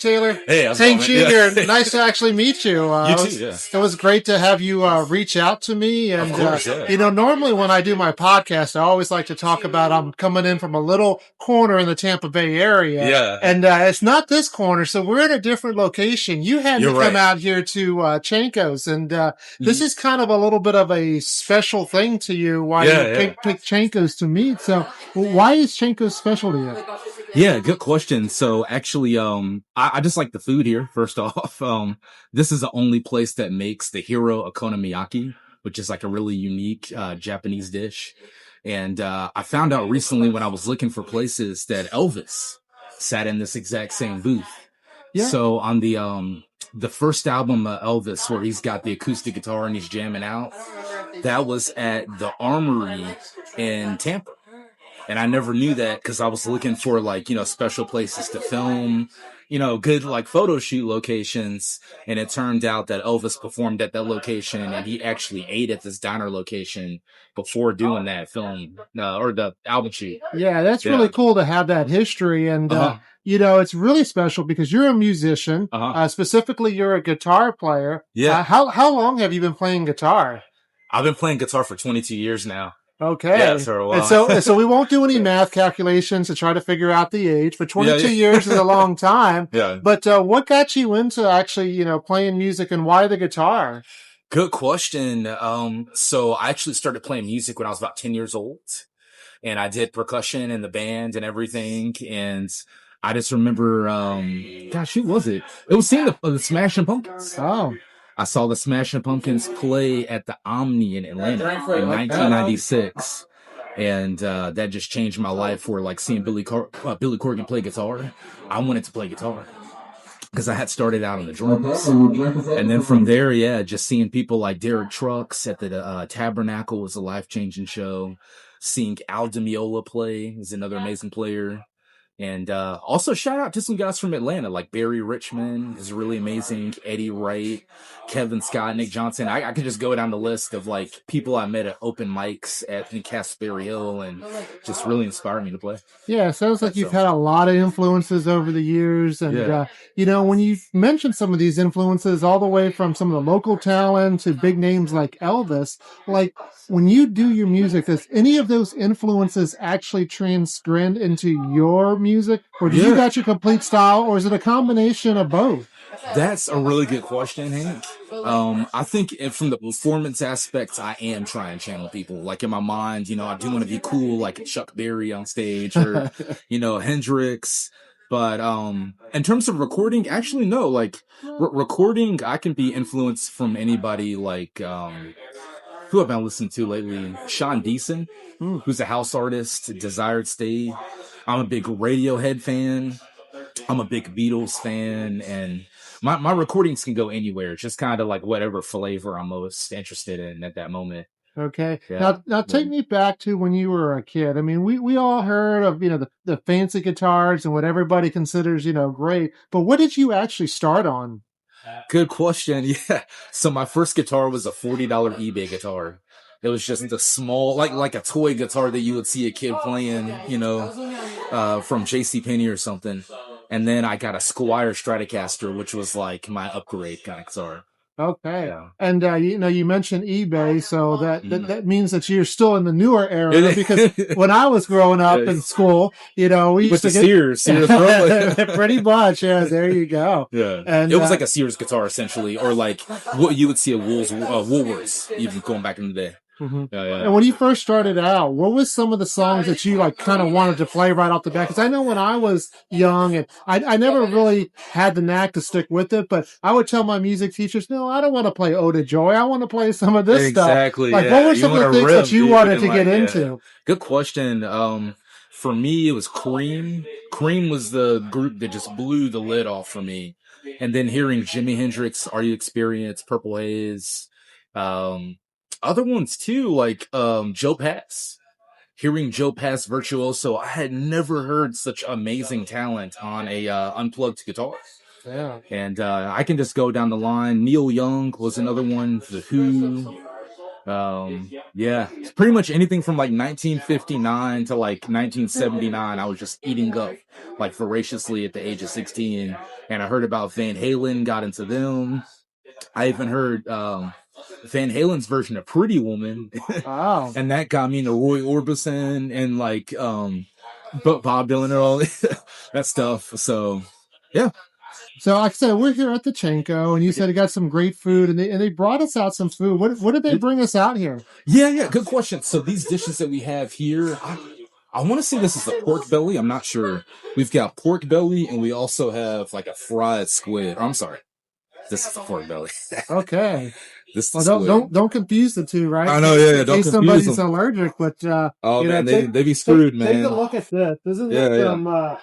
Taylor. Hey, how's Hank it going, Jr., nice to actually meet you. You too, yeah. It was great to have you reach out to me. And, Of course, yeah. normally when I do my podcast, I always like to talk about I'm coming in from a little corner in the Tampa Bay area. Yeah. And it's not this corner, so we're in a different location. You had You're to come right. out here to Chanko's, and this is kind of a little bit of a special thing to you, why you picked Chanko's to meet. So why is Chanko's special to you? Yeah, good question. So actually, I just like the food here, first off. This is the only place that makes the hero okonomiyaki, which is like a really unique Japanese dish. And I found out recently when I was looking for places that Elvis sat in this exact same booth. Yeah. So on the first album of Elvis, where he's got the acoustic guitar and he's jamming out, that was at the Armory in Tampa. And I never knew that because I was looking for like, special places to film, good like photo shoot locations. And it turned out that Elvis performed at that location and he actually ate at this diner location before doing that film or the album shoot. Yeah, that's really cool to have that history. And, it's really special because you're a musician. Specifically, you're a guitar player. Yeah. How long have you been playing guitar? I've been playing guitar for 22 years now. Okay. Yeah, for a while. And so we won't do any math calculations to try to figure out the age, but 22 years is a long time. Yeah. But what got you into actually, playing music, and why the guitar? Good question. So I actually started playing music when I was about 10 years old, and I did percussion in the band and everything. And I just remember, who was it? It was seeing the Smashing Pumpkins. Oh. I saw the Smashing Pumpkins play at the Omni in Atlanta in 1996. And that just changed my life for like seeing Billy Corgan play guitar. I wanted to play guitar because I had started out on the drums. And then from there, just seeing people like Derek Trucks at the Tabernacle was a life-changing show. Seeing Al DiMeola play is another amazing player. And also shout out to some guys from Atlanta, like Barry Richmond is really amazing, Eddie Wright, Kevin Scott, Nick Johnson. I could just go down the list of like people I met at open mics at Casper Hill and just really inspired me to play. Yeah, it sounds like you've had a lot of influences over the years. And, when you mentioned some of these influences all the way from some of the local talent to big names like Elvis, like when you do your music, does any of those influences actually transcend into your music, or do you got your complete style, or is it a combination of both? That's a really good question, Hank. I think from the performance aspects, I am trying to channel people. Like in my mind, I do want to be cool, like Chuck Berry on stage, or Hendrix. But in terms of recording, actually no. Like recording, I can be influenced from anybody. Like who have I listened to lately? Sean Deason, who's a house artist, Desired State. I'm a big Radiohead fan. I'm a big Beatles fan, and my recordings can go anywhere. It's just kind of like whatever flavor I'm most interested in at that moment. Okay. Yeah. Now take me back to when you were a kid. I mean, we all heard of, the fancy guitars and what everybody considers, great. But what did you actually start on? Good question. Yeah. So my first guitar was a $40 eBay guitar. It was just a small, like a toy guitar that you would see a kid playing, from JCPenney or something. And then I got a Squier Stratocaster, which was like my upgrade kind of guitar. Okay. Yeah. And, you mentioned eBay, so that means that you're still in the newer era, because when I was growing up in school, we used to get Sears pretty much. Yeah. There you go. Yeah. And it was like a Sears guitar essentially, or like what you would see at Woolworths, even going back in the day. Mm-hmm. And when you first started out, what was some of the songs that you like kind of wanted to play right off the bat? Because I know when I was young, and I never really had the knack to stick with it, but I would tell my music teachers, no, I don't want to play Ode to Joy. I want to play some of this stuff. Exactly. Like, what were some of the things that you wanted to get into? Good question. For me, it was Cream. Cream was the group that just blew the lid off for me. And then hearing Jimi Hendrix, Are You Experienced, Purple Haze, other ones too, like Joe Pass. Hearing Joe Pass Virtuoso, I had never heard such amazing talent on a unplugged guitar. Yeah. And I can just go down the line. Neil Young was another one. The Who. Yeah, pretty much anything from like 1959 to like 1979. I was just eating up like voraciously at the age of 16, and I heard about Van Halen, got into them. I even heard Van Halen's version of Pretty Woman, Wow. and that got me into Roy Orbison and like but Bob Dylan and all that stuff. So yeah. So, like I said, we're here at the Chenko, and you said it got some great food, and they brought us out some food. What did they bring us out here? Yeah, good question. So these dishes that we have here, I want to say this is a pork belly. I'm not sure. We've got pork belly, and we also have like a fried squid. I'm sorry, this is a pork belly. Okay. This Well, is squid. don't confuse the two, right? I know, yeah, In don't case confuse somebody's them. allergic, but Oh you know, man, they be screwed, take a man. look at this. Isn't Yeah, this yeah. some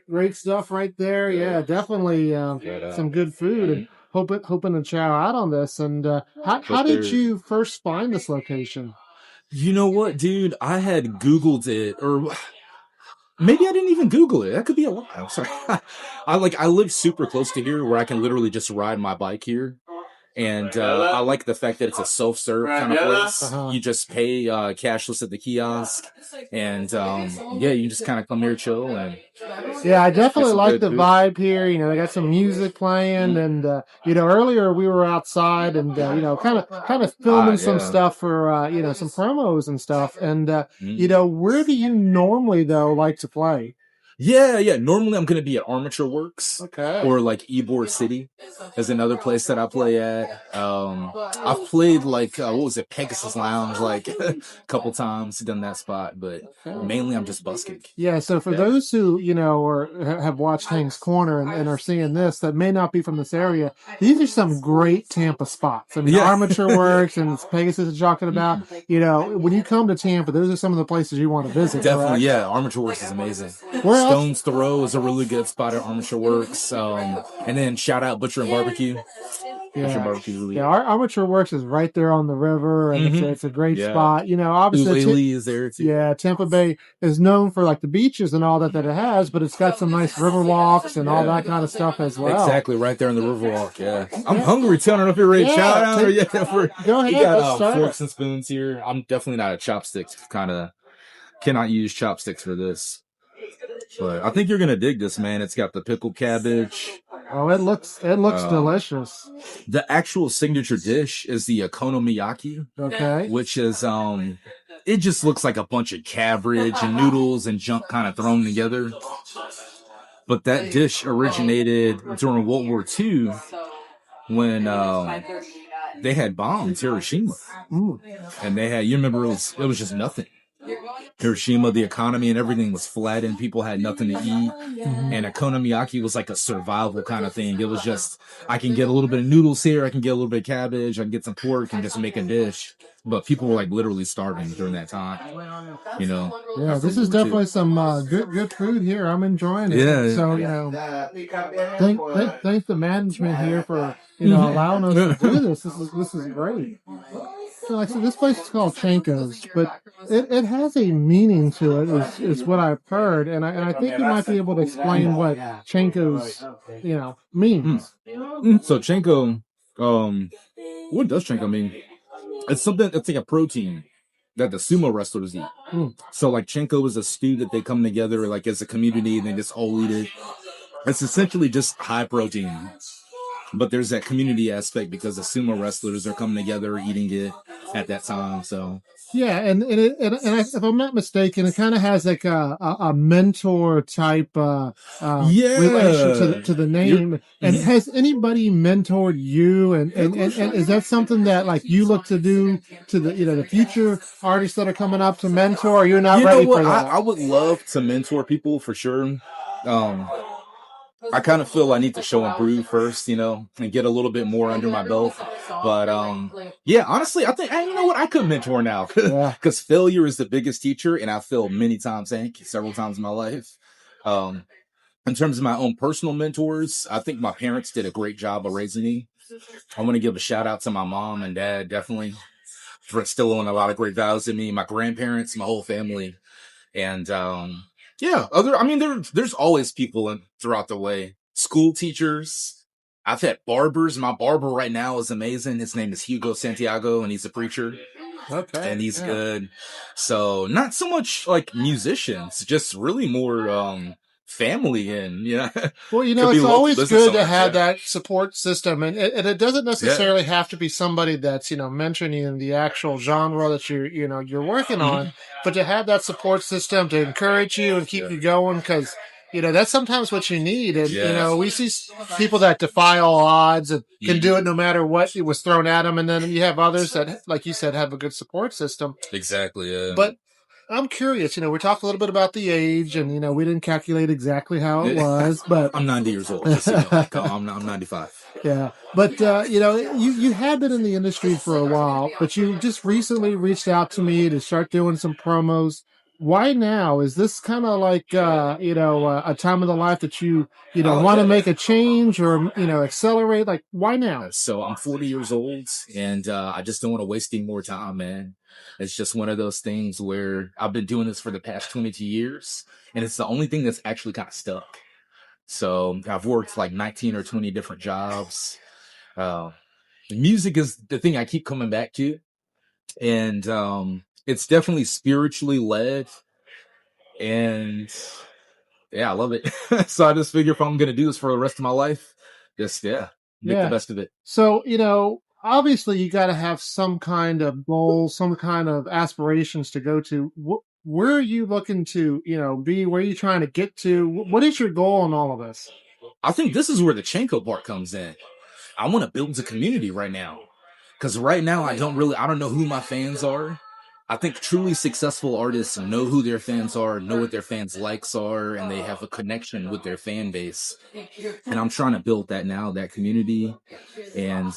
great stuff right there? Yeah, definitely some good food, and hoping to chow out on this. And how But did they're, you first find this location? you know what, dude? I had Googled it, or maybe I didn't even Google it. That could be a lie. I'm sorry. I live super close to here, where I can literally just ride my bike here. And I like the fact that it's a self-serve kind of place. Uh-huh. You just pay cashless at the kiosk, and yeah, you just kind of come here, chill, and Yeah, I get definitely some like good the food. vibe here. You know, they got some music playing, and earlier we were outside and kind of filming Hot, some yeah. stuff for some promos and stuff. And Mm. where do you normally though like to play? Yeah. Normally, I'm gonna be at Armature Works Okay. or like Ybor City is another place that I play at. I've played like what was it, Pegasus Lounge, like a couple times. Done that spot, but mainly I'm just busking. Yeah, so for Yeah. those who, have watched Hank's Corner and are seeing this that may not be from this area, these are some great Tampa spots. I mean, Yeah. Armature Works and Pegasus is talking about, when you come to Tampa, those are some of the places you want to visit, Definitely, correct? yeah. Armature Works is amazing. Where else? Stone's Throw is a really good spot at Armature Works. And then shout out Butcher and Barbecue. Butcher and Yeah. Barbecue is really Yeah, our Armature Works is right there on the river, and it's a great yeah. spot. Obviously, Ulele is there too. yeah, Tampa Bay is known for like the beaches and all that it has, but it's got some nice river walks and all that kind of stuff as well. Exactly, right there in the Riverwalk. Yeah, I'm hungry too. I don't know if you're ready to Yeah, shout out or yeah. Go We ahead, got let's start forks it. and spoons here. I'm definitely not a chopsticks kind of. Cannot use chopsticks for this. But I think you're gonna dig this, man. It's got the pickled cabbage. Oh, it looks delicious. The actual signature dish is the okonomiyaki, Okay. which is it just looks like a bunch of cabbage and noodles and junk kind of thrown together. But that dish originated during World War II when they had bombed Hiroshima, and they had, you remember, it was just nothing. Hiroshima, the economy and everything was flat, and people had nothing to eat. And okonomiyaki was like a survival kind of thing. It was just, I can get a little bit of noodles here, I can get a little bit of cabbage, I can get some pork and just make a dish. But people were like literally starving during that time. Yeah, this is definitely some good food here. I'm enjoying it. Yeah. So thank the management here for allowing us to do this. This is great. So like I said, this place is called Chenko's, but it has a meaning to it, is what I've heard, and I think you might be able to explain what Chenko's means. So Chenko, what does Chenko mean? It's something that's like a protein that the sumo wrestlers eat. So like Chenko is a stew that they come together like as a community and they just all eat it. It's essentially just high protein. But there's that community aspect because the sumo wrestlers are coming together eating it at that time. So yeah, if I'm not mistaken, it kind of has like a mentor type relation to the name. And has anybody mentored you? And is that something that like you look to do to the future artists that are coming up to mentor? Or you're not ready for that? I would love to mentor people for sure. I kind of feel I need to show and prove first, and get a little bit more under my belt. But yeah, honestly, I think, you know what, I could mentor now because failure is the biggest teacher, and I failed many times, Hank, several times in my life. In terms of my own personal mentors, I think my parents did a great job of raising me. I want to give a shout out to my mom and dad, definitely, for instilling a lot of great values in me. My grandparents, my whole family. And yeah, there's always people throughout the way. School teachers, I've had barbers. My barber right now is amazing. His name is Hugo Santiago, and he's a preacher. Okay. And he's good. So not so much like musicians, just really more family and Well, could be it's local always business good to owners. have Yeah. that support system, and it doesn't necessarily have to be somebody that's mentioning in the actual genre that you're working on, but to have that support system to encourage you and keep you going, because that's sometimes what you need. And we see people that defy all odds and can do it no matter what it was thrown at them, and then you have others that, like you said, have a good support system. Exactly. Yeah. But I'm curious, we talked a little bit about the age, and we didn't calculate exactly how it was, but I'm 90 years old. Just so you know. I'm 95. yeah. But you had been in the industry for a while, but you just recently reached out to me to start doing some promos. Why now? Is this kind of like a time of the life that you want to make a change or accelerate? Like, why now? So I'm 40 years old, and I just don't want to waste any more time, man. It's just one of those things where I've been doing this for the past 22 years, and it's the only thing that's actually kind of stuck. So I've worked like 19 or 20 different jobs. Music is the thing I keep coming back to, and it's definitely spiritually led, and yeah, I love it. So I just figure if I'm gonna do this for the rest of my life, just make the best of it. So obviously you got to have some kind of goal, some kind of aspirations to go to. Where are you looking to be? Where are you trying to get to? What is your goal in all of this? I think this is where the Chanko part comes in. I want to build a community right now. Because right now, I don't know who my fans are. I think truly successful artists know who their fans are, know what their fans' likes are, and they have a connection with their fan base. And I'm trying to build that now, that community. And,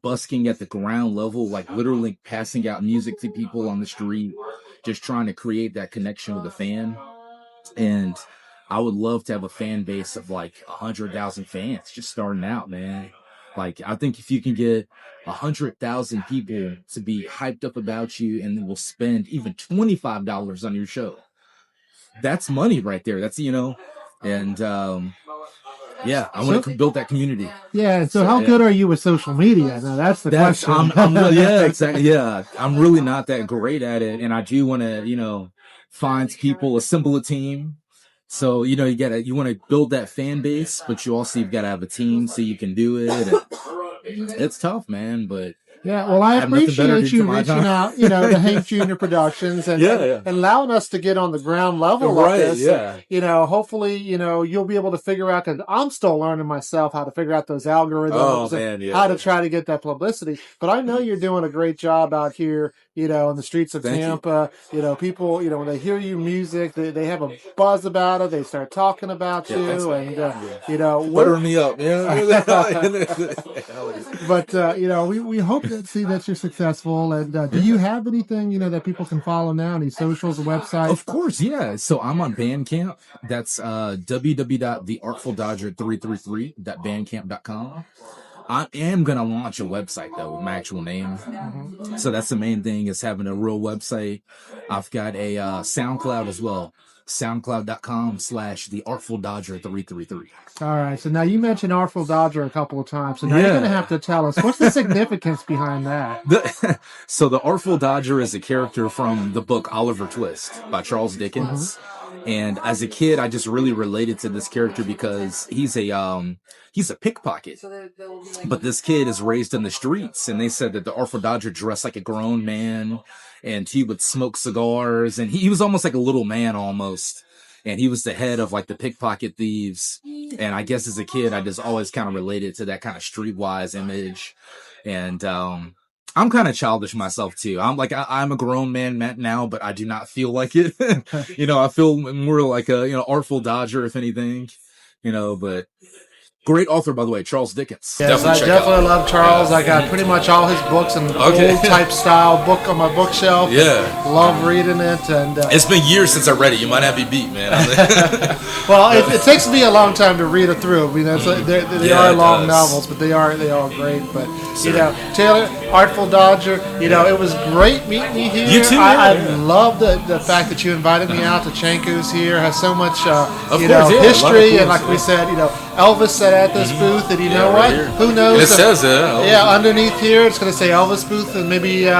busking at the ground level, like literally passing out music to people on the street, just trying to create that connection with the fan. And I would love to have a fan base of like 100,000 fans just starting out, man. Like, I think if you can get 100,000 people to be hyped up about you and then will spend even $25 on your show, that's money right there. That's, and I want to build that community. Yeah. So how good are you with social media? Now that's the question. Exactly. Yeah. I'm really not that great at it. And I do want to, find people, assemble a team. So, you want to build that fan base, but you've got to have a team so you can do it. And it's tough, man, but yeah, well, I appreciate you reaching out, to Hank Jr. Productions and allowing us to get on the ground level like this. Yeah. Hopefully, you'll be able to figure out, because I'm still learning myself how to figure out those algorithms and how to try to get that publicity. But I know you're doing a great job out here, in the streets of Tampa. People, when they hear your music, they have a buzz about it. They start talking about you, and butter me up, But we hope to see that you're successful. And do you have anything that people can follow now? Any socials or websites? Of course, yeah. So I'm on Bandcamp. That's www.theartfuldodger333.bandcamp.com. I am going to launch a website, though, with my actual name. Mm-hmm. So that's the main thing, is having a real website. I've got a SoundCloud as well. SoundCloud.com/theartfuldodger333. All right. So now you mentioned Artful Dodger a couple of times. So now you're going to have to tell us, what's the significance behind that? So the Artful Dodger is a character from the book Oliver Twist by Charles Dickens. Mm-hmm. And as a kid, I just really related to this character because he's a pickpocket. But this kid is raised in the streets, and they said that the Artful Dodger dressed like a grown man, and he would smoke cigars, and he was almost like a little man almost. And he was the head of like the pickpocket thieves. And I guess as a kid, I just always kind of related to that kind of streetwise image. And I'm kind of childish myself too. I'm a grown man now, but I do not feel like it. I feel more like a, Artful Dodger, if anything, but great author, by the way, Charles Dickens. Yes, I definitely love Charles. I got pretty much all his books in old type style book on my bookshelf. Yeah. Love reading it. And it's been years since I read it. You might have me beat, man. Well, it takes me a long time to read it through. I mean, they are long novels, but they are great. But, Taylor, Artful Dodger, it was great meeting you here. You too. I love the fact that you invited me out to Chanko's here. Has so much, history. And like we said, Elvis sat at this booth, and you know what? Right here. Who knows? And it says it. Yeah, underneath here it's going to say Elvis booth, and maybe the Maybe,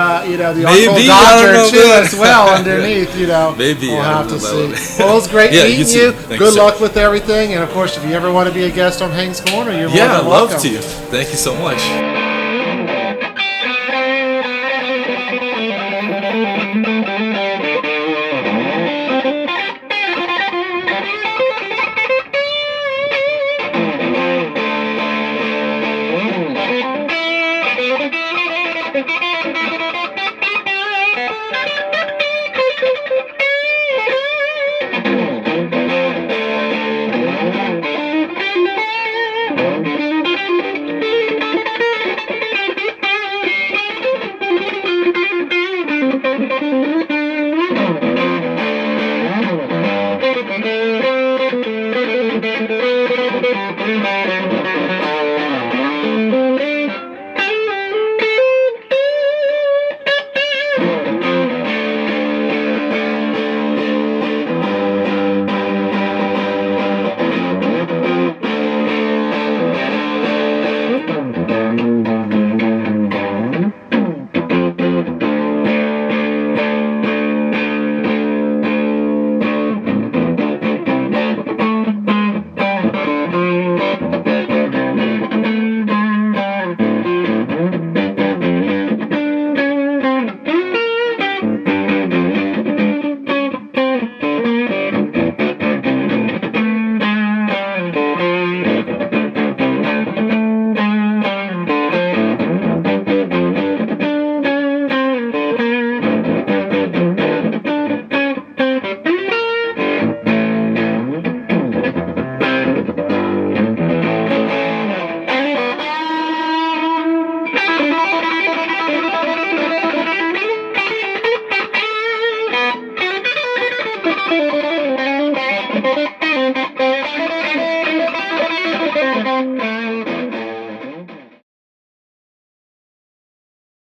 Artful I don't Dodger know, too man. as well underneath. Maybe we'll I have don't to know see. Well, it was great Yeah, meeting you too. you. Thanks, Good sir. luck with everything, and of course, if you ever want to be a guest on Hank's Corner, you're more Yeah, than I'd love welcome. to. Thank you so much. Thank you.